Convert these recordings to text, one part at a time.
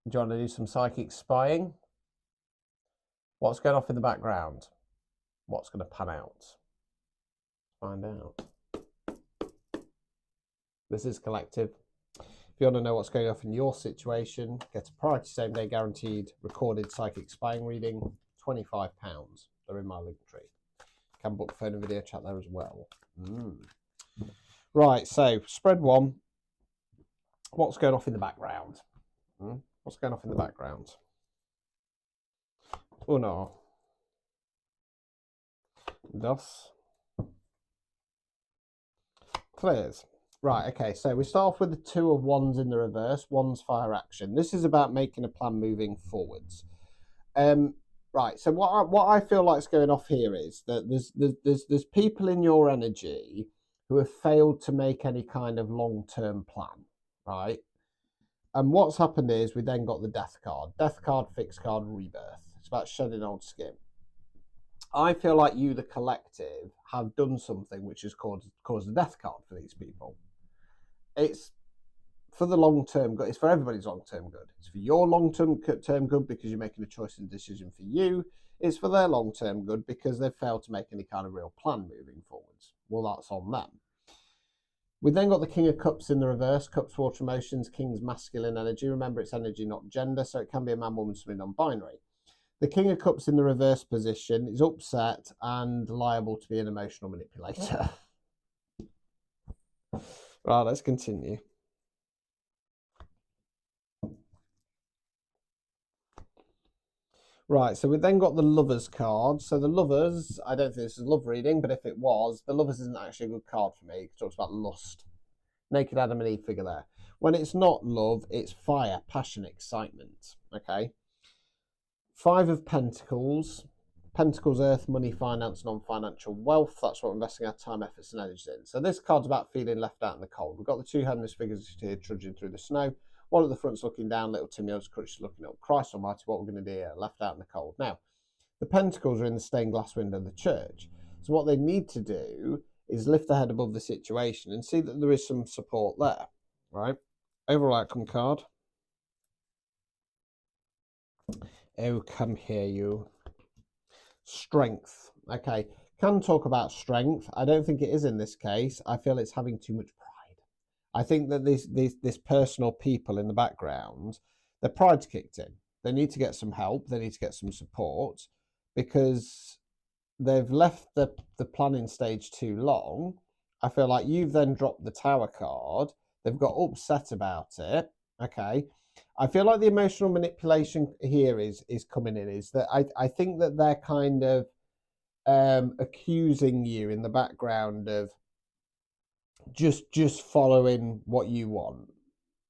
Do you want to do some psychic spying? What's going off in the background? What's going to pan out? Find out. This is collective. If you want to know what's going off in your situation, get a priority same day guaranteed recorded psychic spying reading, £25. They're in my link tree. Can book phone and video chat there as well. Right, so spread one. What's going off in the background? What's going off in the background? Uno. Dos. Clears. Right, okay, so we start off with the 2 of wands in the reverse. Wands fire action. This is about making a plan moving forwards. Right, so what I feel like is going off here is that there's people in your energy who have failed to make any kind of long-term plan, right? And what's happened is we then got the death card. Death card, fixed card, rebirth. It's about shedding old skin. I feel like you, the collective, have done something which has caused a death card for these people. It's for the long-term good. It's for everybody's long-term good. It's for your long-term good because you're making a choice and decision for you. It's for their long-term good because they've failed to make any kind of real plan moving forwards. Well, that's on them. We then got the King of Cups in the reverse. Cups, water emotions, King's masculine energy. Remember, it's energy, not gender, so it can be a man, woman, something non-binary. The King of Cups in the reverse position is upset and liable to be an emotional manipulator. Right, let's continue. Right, so we then got the Lovers card. So the Lovers, I don't think this is love reading, but if it was, the Lovers isn't actually a good card for me. It talks about lust. Naked Adam and Eve figure there. When it's not love, it's fire, passion, excitement. Okay. 5 of Pentacles. Pentacles, earth, money, finance, non-financial wealth. That's what we're investing our time, efforts, and energies in. So this card's about feeling left out in the cold. We've got the 2 homeless figures here trudging through the snow. One at the front's looking down, little Timmy O's crutch looking up. Christ almighty, what we're going to do here? Left out in the cold. Now, the Pentacles are in the stained glass window of the church. So what they need to do is lift their head above the situation and see that there is some support there, right? Overall outcome card. Oh, come here, you. Strength. Okay, can talk about strength. I don't think it is in this case. I feel it's having too much pride. I think that this personal people in the background, their pride's kicked in. They need to get some help. They need to get some support because they've left the planning stage too long. I feel like you've then dropped the Tower card. They've got upset about it. Okay. I feel like the emotional manipulation here is coming in. Is that I think that they're kind of accusing you in the background of just following what you want.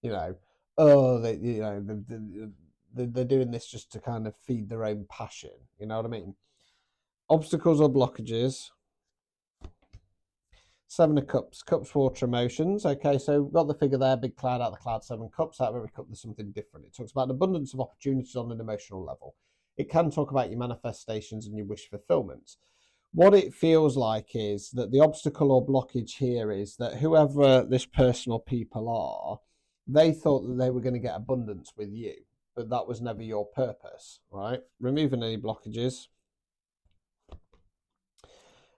You know, oh, they're doing this just to kind of feed their own passion. You know what I mean? Obstacles or blockages. 7 of Cups, Cups, water, emotions. Okay, so we've got the figure there, big cloud out of the cloud, 7 cups. Out of every cup, there's something different. It talks about an abundance of opportunities on an emotional level. It can talk about your manifestations and your wish fulfillments. What it feels like is that the obstacle or blockage here is that whoever this personal people are, they thought that they were going to get abundance with you, but that was never your purpose, right? Removing any blockages.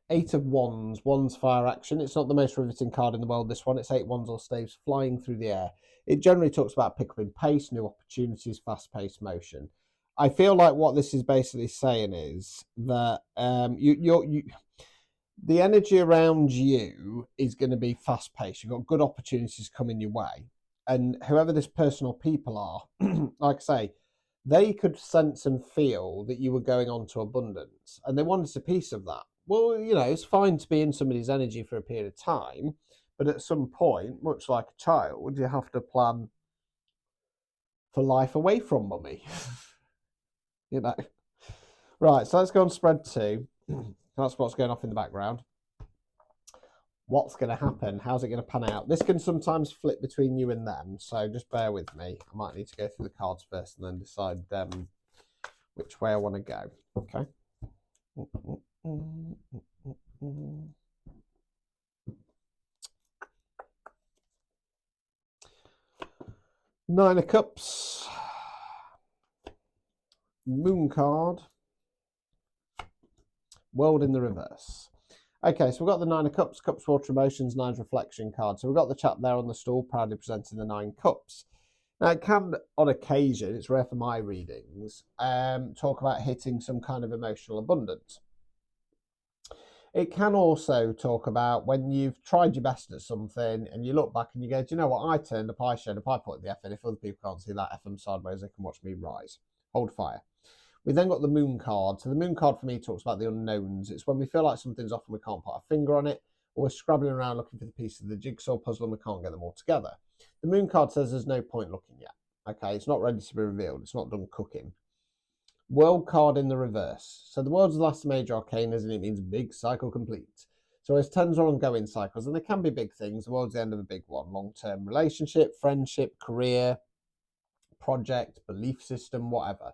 8 of Wands, Wands fire action. It's not the most riveting card in the world, this one. It's 8 wands or staves flying through the air. It generally talks about pick up in pace, new opportunities, fast-paced motion. I feel like what this is basically saying is that the energy around you is going to be fast-paced. You've got good opportunities coming your way. And whoever this personal people are, like I say, they could sense and feel that you were going on to abundance and they wanted a piece of that. Well, you know, it's fine to be in somebody's energy for a period of time, but at some point, much like a child, you have to plan for life away from mummy. You know. Right, so let's go on spread 2. That's what's going off in the background. What's going to happen? How's it going to pan out? This can sometimes flip between you and them, so just bear with me. I might need to go through the cards first and then decide which way I want to go. Okay. 9 of Cups, Moon card. World in the reverse. Okay, so we've got the Nine of Cups, Cups, Water, Emotions, Nine's Reflection card. So we've got the chap there on the stool, proudly presenting the 9 Cups. Now, it can, on occasion, it's rare for my readings, talk about hitting some kind of emotional abundance. It can also talk about when you've tried your best at something and you look back and you go, do you know what, I turned up, I showed up, I put the effort. If other people can't see that, F them sideways, they can watch me rise. Hold fire. We then got the moon card. So the moon card for me talks about the unknowns. It's when we feel like something's off and we can't put our finger on it, or we're scrabbling around looking for the piece of the jigsaw puzzle and we can't get them all together. The moon card says there's no point looking yet. Okay, it's not ready to be revealed. It's not done cooking. World card in the reverse. So the world's the last major arcane, and it means big cycle complete. So as 10s are ongoing cycles, and they can be big things. The world's the end of a big one. Long-term relationship, friendship, career, project, belief system, whatever.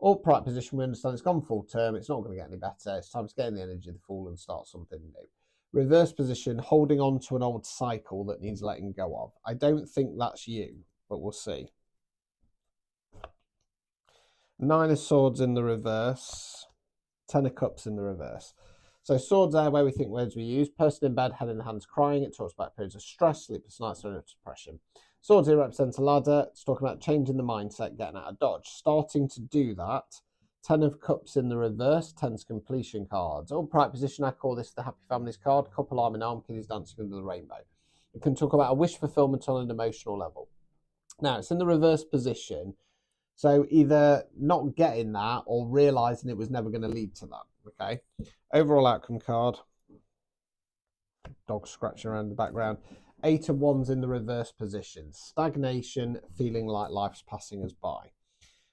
Upright position, we understand it's gone full term. It's not going to get any better. It's time to get in the energy of the Fool and start something new. Reverse position, holding on to an old cycle that needs letting go of. I don't think that's you, but we'll see. 9 of Swords in the reverse. 10 of Cups in the reverse. So swords are where we think words we use. Person in bed, head in the hands crying. It talks about periods of stress, sleepless nights, or depression. Swords here represents a ladder. It's talking about changing the mindset, getting out of dodge. Starting to do that. 10 of Cups in the reverse. 10's completion cards. Upright position, I call this the Happy Families card. Couple arm in arm, kiddies dancing under the rainbow. It can talk about a wish fulfillment on an emotional level. Now, it's in the reverse position. So either not getting that or realising it was never going to lead to that, okay? Overall outcome card. Dog scratching around the background. 8 of Wands in the reverse position. Stagnation, feeling like life's passing us by.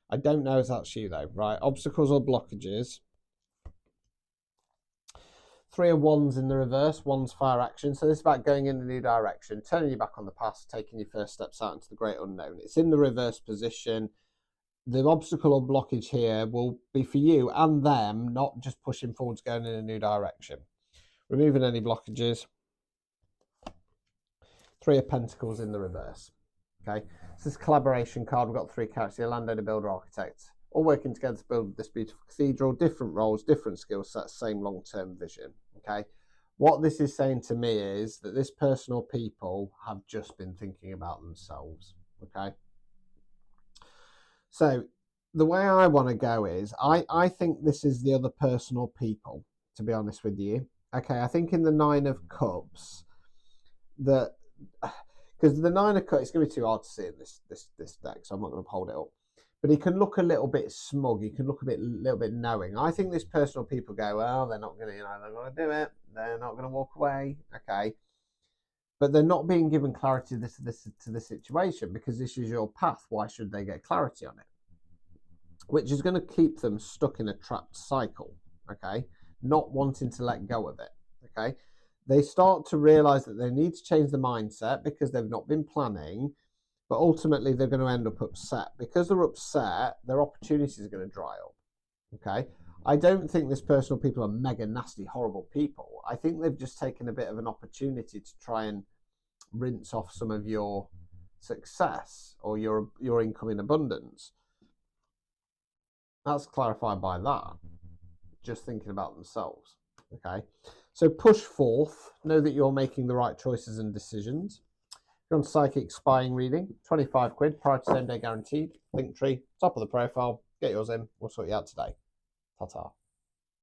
I don't know if that's you though, right? Obstacles or blockages. 3 of Wands in the reverse. Wands fire action. So this is about going in a new direction, turning your back on the past, taking your first steps out into the great unknown. It's in the reverse position. The obstacle or blockage here will be for you and them, not just pushing forwards, going in a new direction. Removing any blockages. 3 of Pentacles in the reverse. Okay, so this collaboration card, we've got 3 characters here: landowner, builder, architect, all working together to build this beautiful cathedral. Different roles, different skill sets, same long-term vision. Okay, what this is saying to me is that this person or people have just been thinking about themselves. Okay. So the way I want to go is I think this is the other person or people, to be honest with you. Okay, I think in the 9 of Cups, that because the 9 of Cups, it's going to be too hard to see in this deck, so I'm not going to hold it up. But he can look a little bit smug. He can look little bit knowing. I think this person or people go, well, they're not going to, they're going to do it. They're not going to walk away. Okay. But they're not being given clarity to the situation because this is your path. Why should they get clarity on it? Which is going to keep them stuck in a trapped cycle, okay? Not wanting to let go of it, okay? They start to realize that they need to change the mindset because they've not been planning, but ultimately they're going to end up upset. Because they're upset, their opportunities are going to dry up, okay? I don't think this person or people are mega nasty, horrible people. I think they've just taken a bit of an opportunity to try and rinse off some of your success or your incoming abundance. That's clarified by that. Just thinking about themselves. Okay. So push forth. Know that you're making the right choices and decisions. If you're on psychic spying reading, 25 quid, prior to same day guaranteed. Linktree, top of the profile. Get yours in. We'll sort you out today. Ta-ta.